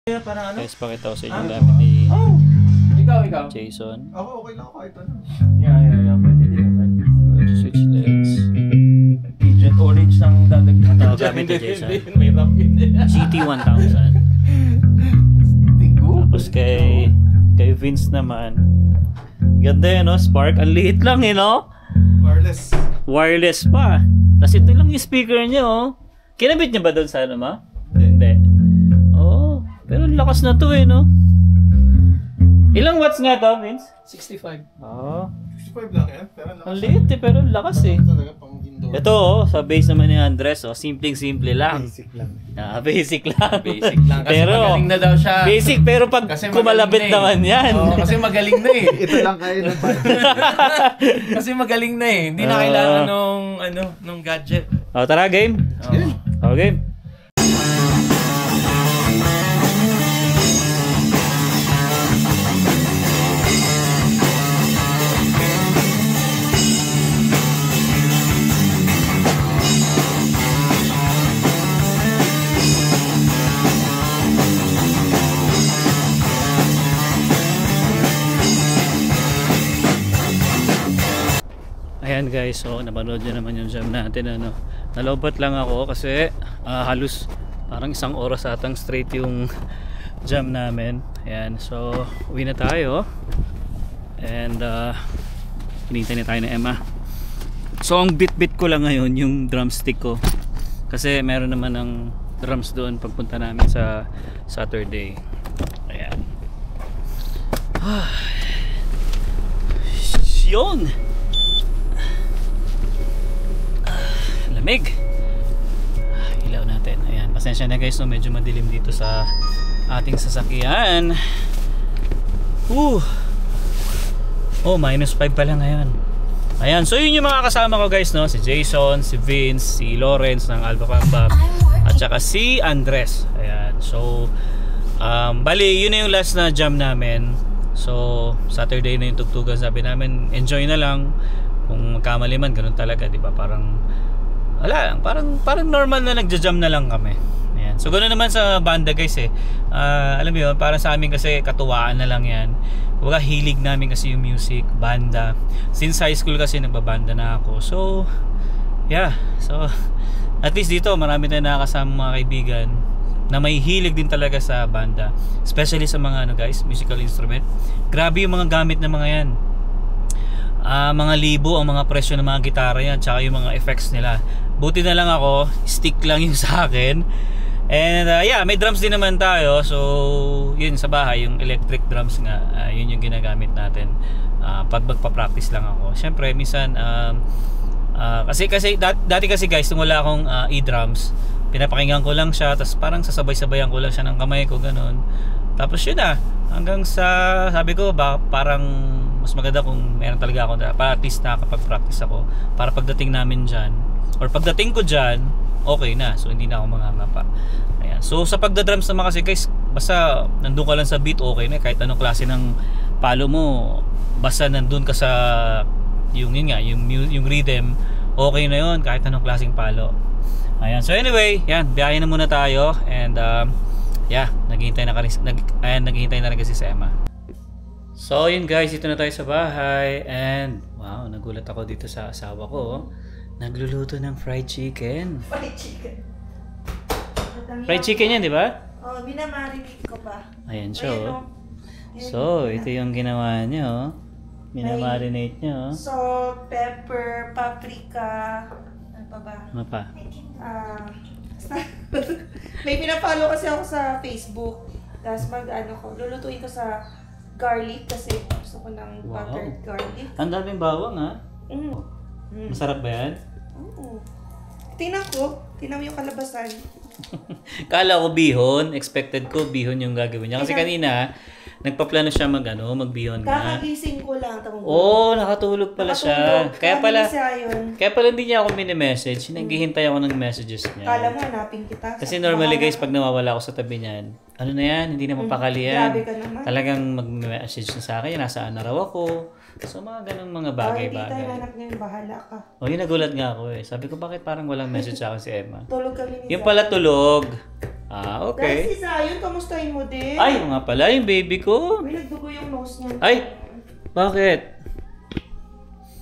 Para ano? Guys, pakita ko sa inyo gamit ni Ikaw. Jason. Ako okay lang kahit ano. Yeah. Pwede din naman. Switch legs. Agent Orange ng dadagdagan. Ito, gamit ni Jason. May ramp yun. GT1000. Tigo. Tapos kay Vince naman. Ganda yun, no? Spark. Ang liit lang, no? Wireless. Wireless pa. Tapos ito lang yung speaker niya, oh. Kinabit niya ba doon sa ano, ma? Hindi. Oh, pero lakas na to, no? Ilang watts nga to, Vince? 65. Oh. 65 lang yan. Pero Ang liit, pero lakas, eh. Talaga pang indoor. Ito, oh, sa base naman ni Andres, oh, simple lang. Basic lang. Basic lang. Basic lang. Kasi Pero, magaling na daw siya. Basic, pero pag Kasi kumalabit magaling na naman yan. Oo, kasi magaling na eh. Ito lang kaya ng Kasi magaling na eh. Hindi na kailangan nung gadget. Oh, tara, game. Oh, game. Ayan guys, so napanood nyo naman yung jam natin, ano. Nalobat lang ako kasi halos parang isang oras atang straight yung jam namin. Ayan, so uwi na tayo. And hinihintay na tayo na Emma. So ang bit ko lang ngayon yung drumstick ko. Kasi meron naman ng drums doon pagpunta namin sa Saturday. Ayan. Yun! Lamig. Ilaw natin. Ayan, pasensya na guys, no, medyo madilim dito sa ating sasakyan. Oh, -5 pa lang ngayon. Ayan, so yun yung mga kasama ko guys, no? Si Jason, si Vince, si Lawrence ng Alpha Pamba, at saka si Andres. Ayan, so bali, yun na yung last na jam namin. So Saturday na yung tugtugan, sabi namin enjoy na lang. Kung magkamali man, ganun talaga, di ba? Parang wala, parang normal na nagja-jam na lang kami. Ayan. So ganoon naman sa banda guys eh. Alam mo yun, para sa amin kasi katuwaan na lang yan. Kumbaga hilig namin kasi yung music, banda. Since high school kasi nagbabanda na ako. So yeah, so at least dito marami tayong nakakasama mga kaibigan na may hilig din talaga sa banda. Especially sa mga ano guys, musical instrument. Grabe yung mga gamit ng mga yan. Mga libo ang mga presyo ng mga gitara yan, tsaka yung mga effects nila. Buti na lang ako, stick lang yung sa akin. And yeah, may drums din naman tayo. So yun sa bahay, yung electric drums nga, yun yung ginagamit natin pag magpa-practice lang ako. Syempre minsan kasi dati kasi guys, nung wala akong e-drums, pinapakinggan ko lang siya, tapos parang sasabay-sabayan ko lang siya ng kamay ko, ganun. Tapos yun hanggang sa sabi ko parang mas maganda kung meron talaga ako para at least nakakapag-practice ako, para pagdating namin dyan or pagdating ko dyan, okay na, so hindi na ako mangangapa. Ayan. So sa pagdadrums naman kasi guys, basta nandun ka lang sa beat, okay na, kahit anong klase ng palo mo, basta nandun ka sa yung rhythm, okay na yun, kahit anong klaseng palo. Ayan, so anyway, yan, biyahe na muna tayo. And yeah, naghihintay na rin kasi si Emma. So yun guys, dito na tayo sa bahay. And wow, nagulat ako dito sa asawa ko. Nagluluto ng fried chicken. Fried chicken. Fried chicken yan, di ba? Oh, minamarinate ko pa. Ayan siya, oh. So ito yung ginawa niya, oh. Minamarinate niya, oh. Salt, pepper, paprika. Ano pa ba? Ano pa? May pinafollow kasi ako sa Facebook. Tapos lulutuin ko sa garlic kasi gusto ko ng buttered garlic. Ang daming bawang, ha? Masarap ba yan? Oo. Tingnan mo yung kalabasan. Kala ko bihon, expected ko bihon yung gagawin niya. Kasi kanina, nagpaplano siya magbihon nga. Kakagising ko lang. Nakatulog pala siya. Kaya pala hindi niya ako mini-message. Naghihintay ako ng messages niya. Kala mo, hanapin kita. Kasi normally guys, pag nawawala ako sa tabi niyan, ano na yan, hindi na mapakali yan. Grabe ka naman. Talagang mag-message na sa akin, nasaan na raw ako, So, mga ganang mga Hindi tayo bagay-bagay. nanak ngayon, bahala ka. O, yun, nagulat nga ako eh. Sabi ko, bakit parang walang message sa akin si Emma? Tulog kami ni Yung pala tulog. Ah, Guys, okay. si Zion, kamustahin mo din? Ay, yung nga pala, yung baby ko. May nagdugo yung nose niya. Ay! Bakit?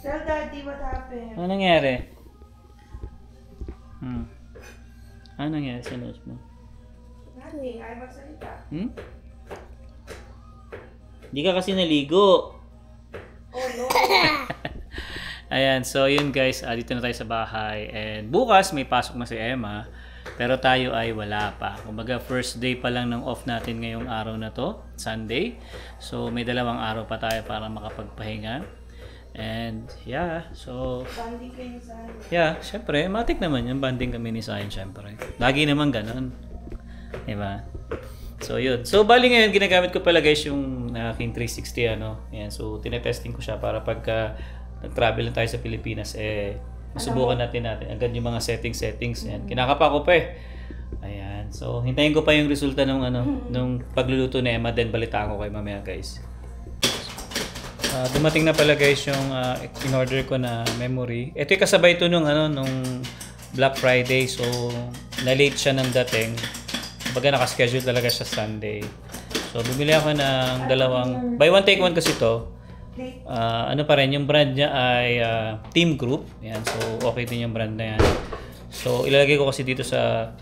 Tell daddy what happened. Ano nangyari? Ano nangyari sa nose mo? Nani, ay magsalita. Hindi ka kasi naligo. Oh no. Ayan, so yun guys, dito na tayo sa bahay. And bukas may pasok na si Emma. Pero tayo ay wala pa. Kumbaga first day pa lang ng off natin ngayong araw na to, Sunday. So may 2 araw pa tayo para makapagpahinga. And yeah, so Banding kayo sa ano. yeah, syempre, matik naman yung banding kami ni Zion syempre. Lagi naman ganun. Diba? So yun. So bali ngayon ginagamit ko pala guys yung aking 360 ano. Ayan, so tinetesting ko siya para pagka nag-travel na tayo sa Pilipinas masubukan natin agad yung mga settings. Ayan. Kinakapa ko pa eh. Ayan. So hintayin ko pa yung resulta ng nung pagluluto ni Emma, then balitaan ko kay mamaya guys. Dumating na pala guys yung in-order ko na memory. Ito yung kasabay to nung Black Friday. So na-late siya ng dating. Kumbaga naka-schedule talaga siya Sunday. So bumili ako ng 2 buy one take one kasi to. Ano pa rin, yung brand niya ay Team Group. Yan, so okay din yung brand na yan. So ilalagay ko kasi dito sa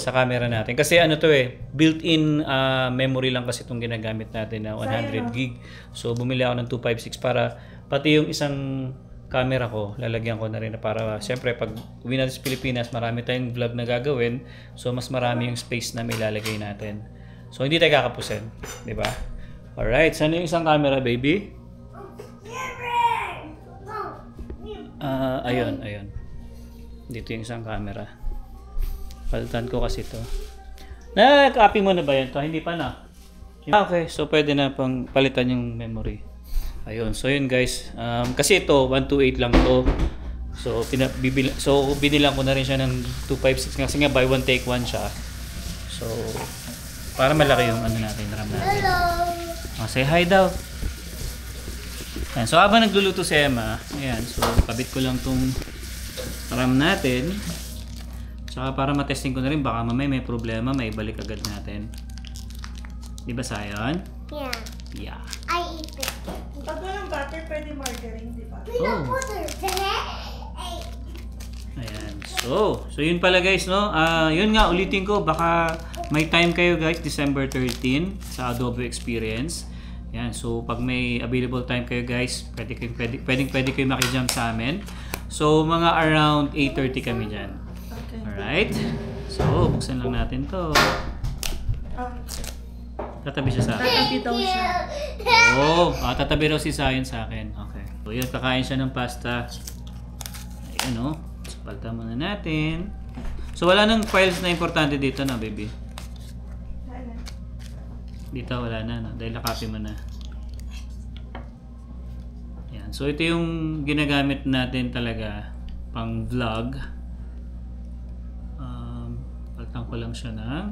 sa camera natin. Kasi ano to built-in memory lang kasi itong ginagamit natin na 100 gig. So bumili ako ng 256 para pati yung isang camera ko, lalagyan ko na rin para syempre pag uwi natin sa Pilipinas, marami tayong vlog na gagawin. So mas marami yung space na may lalagay natin. So hindi tayo kakapusin, di ba? Alright, saan yung isang camera, baby? Ayun. Dito yung isang camera. Palitan ko kasi to. Na-copy mo na ba yan to? Hindi pa na. Okay, so pwede na pang palitan yung memory. Ayun, so yun guys. Kasi ito, 128 lang to. So, binilang ko na rin siya ng 256 kasi nga buy one take one siya. So, para malaki yung natin, RAM natin. Hello! Say hi daw. Ayan, so habang nagluluto si Emma, ayan, so kabit ko lang tong RAM natin. Tsaka para matesting ko na rin, baka mamaya may problema, may balik agad natin. Di ba Zion? Yeah. Yeah. I eat it. Pag walang butter, pwede margarine, di ba? We don't put it there. Ayan. So yun pala guys, no? Yun nga, ulitin ko, baka may time kayo guys, December 13 sa Adobe Experience. Ayan, so pag may available time kayo guys, pwede kayo makijump sa amin. So mga around 8:30 kami dyan. Okay. Alright? So, buksan lang natin to. Tatabi siya sa akin. Tatabi daw siya. Tatabi raw si Zion sa akin. Okay. So yun, kakain siya ng pasta. Ayan o. So, palta muna natin. So wala nang files na importante dito na, baby. Dito wala na, no? Dahil nakapy mo na. Yan. So ito yung ginagamit natin talaga pang vlog. Paltan ko lang siya ng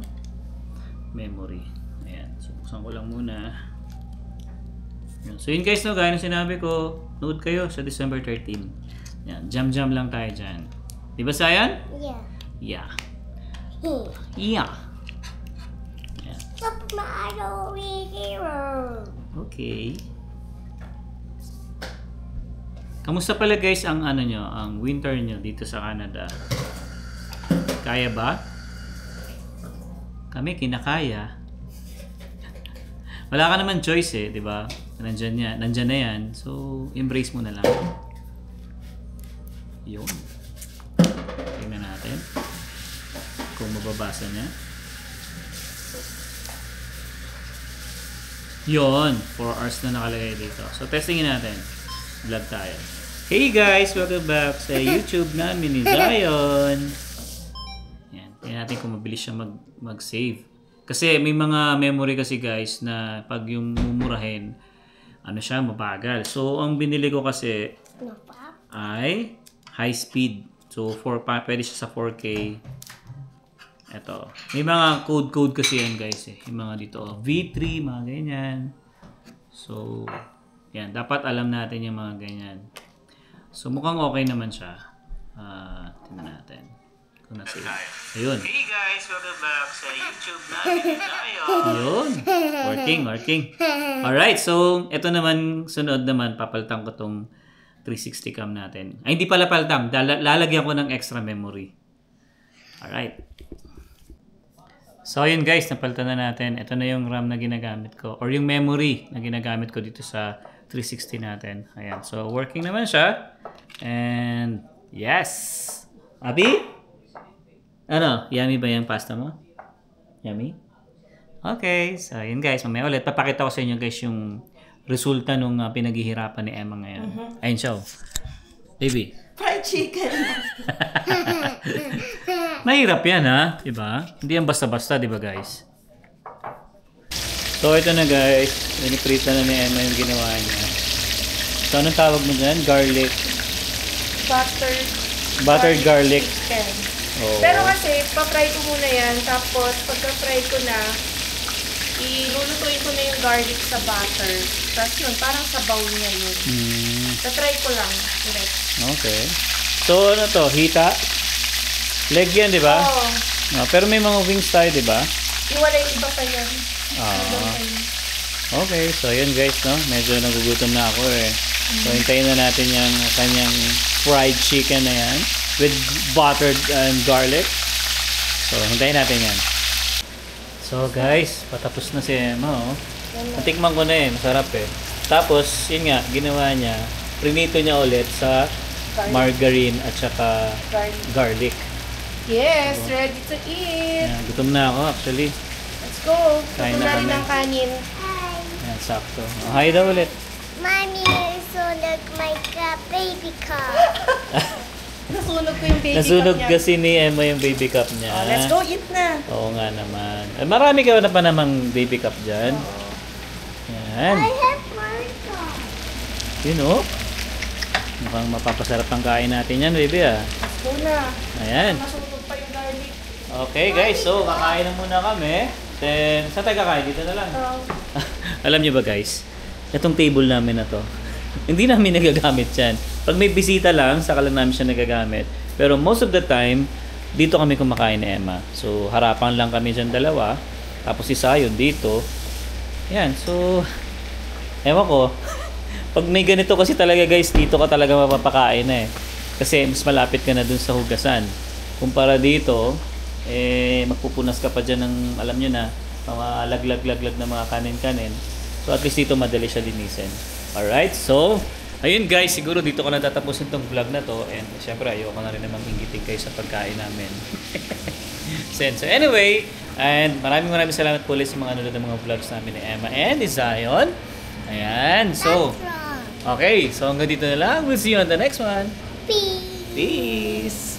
memory. Ayan. So buksan ko lang muna. Yan. So yun guys, no, gaya ng sinabi ko, nood kayo sa December 13. Yan. Jam lang tayo dyan. Di ba, Zion? Yeah. Yeah. Here. Yeah. Stop my hero. Okay. Kamusta pala guys ang ang winter nyo dito sa Canada? Kaya ba? Kami kinakaya. Wala ka naman choice di ba? Nandyan na yan. So, embrace mo na lang. Yun. Tingnan natin kung mababasa niya. Yon, 4 hours na nakalagay dito. So, testingin natin. Vlog tayo. Hey guys! Welcome back sa YouTube namin ni Zion. Yan. Tingnan natin kung mabilis siya mag-save. Kasi may mga memory kasi guys na pag yung mumurahin, siya, mabagal. So, ang binili ko kasi ay high speed. So, pwede siya sa 4K. Ito. May mga code kasi yan guys Yung mga dito. V3, mga ganyan. So, Yan, dapat alam natin yung mga ganyan. So, mukhang okay naman siya. Tingnan natin. Kung nasa ayun. Hey guys, welcome back sa YouTube natin tayo. Ayun. Working. Alright, so ito naman, sunod naman, papalitan ko tong 360 cam natin. Ay, hindi pala palitan. Lalagyan ko ng extra memory. Alright. So, ayun guys, napalitan na natin. Ito na yung RAM na ginagamit ko. Or yung memory na ginagamit ko dito sa 360 natin. Ayan. So, working naman siya. And, yes! Abi? Ano? Yummy ba yung pasta mo? Yummy? Okay. So, yun guys. Mamaya ulit. Papakita ko sa inyo guys yung resulta nung pinaghihirapan ni Emma ngayon. Ayun siya. Baby. Fried chicken. Mahirap yan ha. Diba? Hindi yan basta-basta. Diba guys? So, ito na guys. Piniprita na ni Emma yung ginawa niya. So, anong tawag mo dyan? Garlic. Buttered garlic. Chicken. Oh. Pero kasi, pa-fry ko muna yan. Tapos, pagka-fry ko na, ilulutuin ko na yung garlic sa butter. Tapos yun, parang sabaw niya yun. Sa-try ko lang. Ulit. Okay. So, ano to? Hita? Leg yan, di ba? Oo. Pero may mga wings tayo, di ba? Iwala yung iba pa yan. Okay. So, yun guys, no? Medyo nagugutom na ako eh. So, hintayin na natin yung kanyang fried chicken na yan with buttered and garlic. So, hintayin natin yan. So, guys, patapos na si Emma, oh. Natikman ko na eh. Masarap eh. Tapos, yun nga, ginawa niya, prinito niya ulit sa margarine at saka garlic. Yes, ready to eat. Yan, gutom na ako actually. Let's go. Kain Gutom na na rin kami. ng kanin. Hi. Yan, sakto. Oh, hi daw ulit. Mommy, so look my baby cup. Nasunog ko yung baby Nasunog cup niya. kasi ni Emma yung baby cup niya. Oh, let's go eat na. Oo nga naman. Eh, marami ka na pa namang baby cup dyan. Yan. I have one cup. Yun oh. Mukhang mapapasarap ang kain natin yan, baby ah. Let's go na. Ayan. Nasunog pa yung garlic. Okay guys, so kakain na muna kami. Then, saan tayo kakain? Dito na lang. Alam niyo ba guys, itong table namin na to, hindi namin nagagamit yan. Pag may bisita lang, saka lang namin siya nagagamit. Pero most of the time, dito kami kumakain ni Emma. So, harapan lang kami dyan dalawa. Tapos isa yun dito. Yan, so, ewan ko. Pag may ganito kasi talaga guys, dito ka talaga mapapakain na eh. Kasi mas malapit ka na dun sa hugasan. Kumpara dito, magpupunas ka pa dyan ng, alam nyo na, mga laglag na mga kanin-kanin. So at least dito madali siya linisin. Alright, so, ayun guys, siguro dito ko na tatapusin tong vlog na to. And syempre, ayoko na rin namang inggitin kayo sa pagkain namin. So anyway, and maraming salamat po ulit sa mga nanonood ng mga vlogs namin ni Emma and ni Zion. Ayan, so, okay, so hanggang dito na lang. We'll see you on the next one. Peace. Peace!